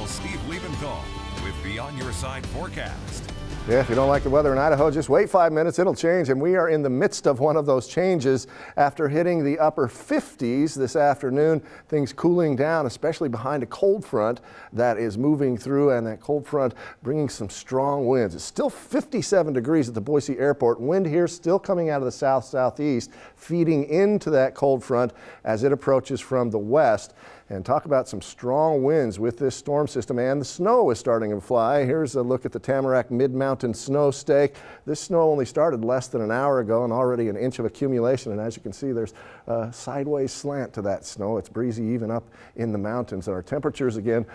Steve Liebenthal with the On Your Side forecast. Yeah, if you don't like the weather in Idaho, just wait 5 minutes, it'll change. And we are in the midst of one of those changes after hitting the upper 50s this afternoon. Things cooling down, especially behind a cold front that is moving through, and that cold front bringing some strong winds. It's still 57 degrees at the Boise airport. Wind here still coming out of the south-southeast, feeding into that cold front as it approaches from the west. And talk about some strong winds with this storm system, and the snow is starting to fly. Here's a look at the Tamarack Mid-Mountain snow stake. This snow only started less than an hour ago and already an inch of accumulation. And as you can see, there's a sideways slant to that snow. It's breezy even up in the mountains. And our temperatures again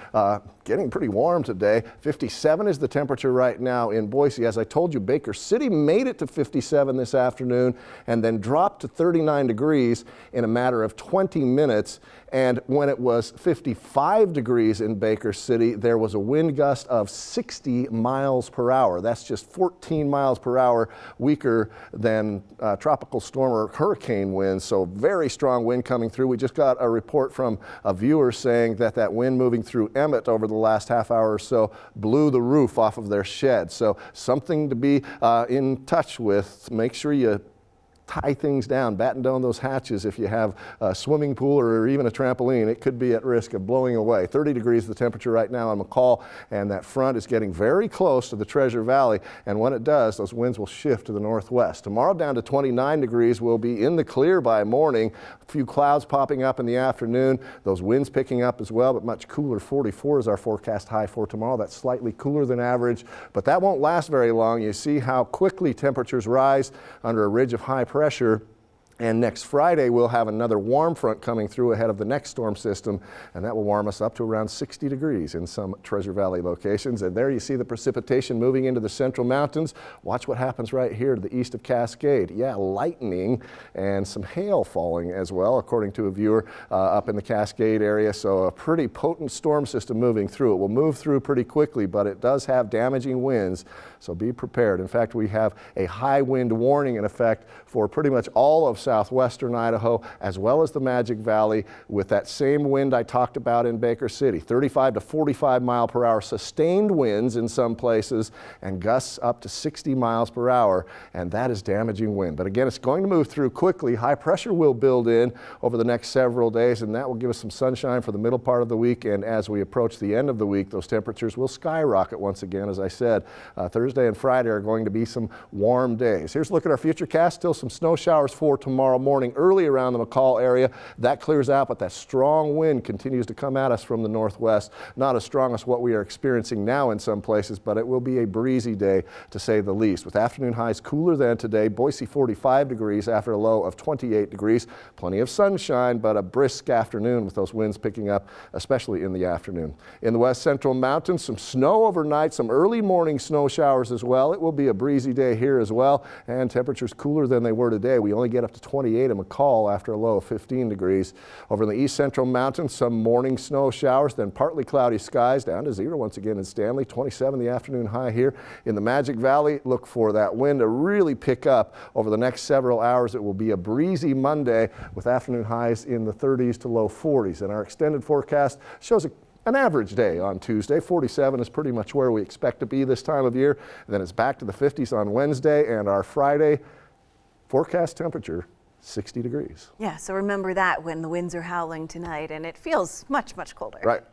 getting pretty warm today. 57 is the temperature right now in Boise. As I told you, Baker City made it to 57 this afternoon and then dropped to 39 degrees in a matter of 20 minutes. And when it was 55 degrees in Baker City, there was a wind gust of 60 miles per hour. That's just 14 miles per hour weaker than tropical storm or hurricane winds. So very strong wind coming through. We just got a report from a viewer saying that that wind moving through Emmett over the last half hour or so blew the roof off of their shed. So something to be in touch with. Make sure you tie things down, batten down those hatches. If you have a swimming pool or even a trampoline, it could be at risk of blowing away. 30 degrees the temperature right now on McCall, and that front is getting very close to the Treasure Valley, and when it does, those winds will shift to the northwest. Tomorrow down to 29 degrees. We'll be in the clear by morning. A few clouds popping up in the afternoon. Those winds picking up as well, but much cooler. 44 is our forecast high for tomorrow. That's slightly cooler than average, but that won't last very long. You see how quickly temperatures rise under a ridge of high pressure. And next Friday, we'll have another warm front coming through ahead of the next storm system, and that will warm us up to around 60 degrees in some Treasure Valley locations. And there you see the precipitation moving into the central mountains. Watch what happens right here to the east of Cascade. Yeah, lightning and some hail falling as well, according to a viewer up in the Cascade area. So a pretty potent storm system moving through. It will move through pretty quickly, but it does have damaging winds, so be prepared. In fact, we have a high wind warning in effect for pretty much all of southwestern Idaho, as well as the Magic Valley, with that same wind I talked about in Baker City. 35 to 45 mile per hour sustained winds in some places, and gusts up to 60 miles per hour, and that is damaging wind. But again, it's going to move through quickly. High pressure will build in over the next several days, and that will give us some sunshine for the middle part of the week. And as we approach the end of the week, those temperatures will skyrocket once again. As I said, Thursday and Friday are going to be some warm days. Here's a look at our futurecast. Still some snow showers for tomorrow morning early around the McCall area. That clears out, but that strong wind continues to come at us from the northwest. Not as strong as what we are experiencing now in some places, but it will be a breezy day to say the least. With afternoon highs cooler than today, Boise 45 degrees after a low of 28 degrees. Plenty of sunshine, but a brisk afternoon with those winds picking up, especially in the afternoon. In the west central mountains, some snow overnight, some early morning snow showers as well. It will be a breezy day here as well, and temperatures cooler than they were today. We only get up to 28 in McCall after a low of 15 degrees. Over in the east central mountains, some morning snow showers, then partly cloudy skies down to 0 once again in Stanley. 27 the afternoon high here. In the Magic Valley, look for that wind to really pick up over the next several hours. It will be a breezy Monday with afternoon highs in the 30s to low 40s. And our extended forecast shows an average day on Tuesday. 47 is pretty much where we expect to be this time of year. And then it's back to the 50s on Wednesday, and our Friday forecast temperature 60 degrees. Yeah, so remember that when the winds are howling tonight, and it feels much, much colder. Right.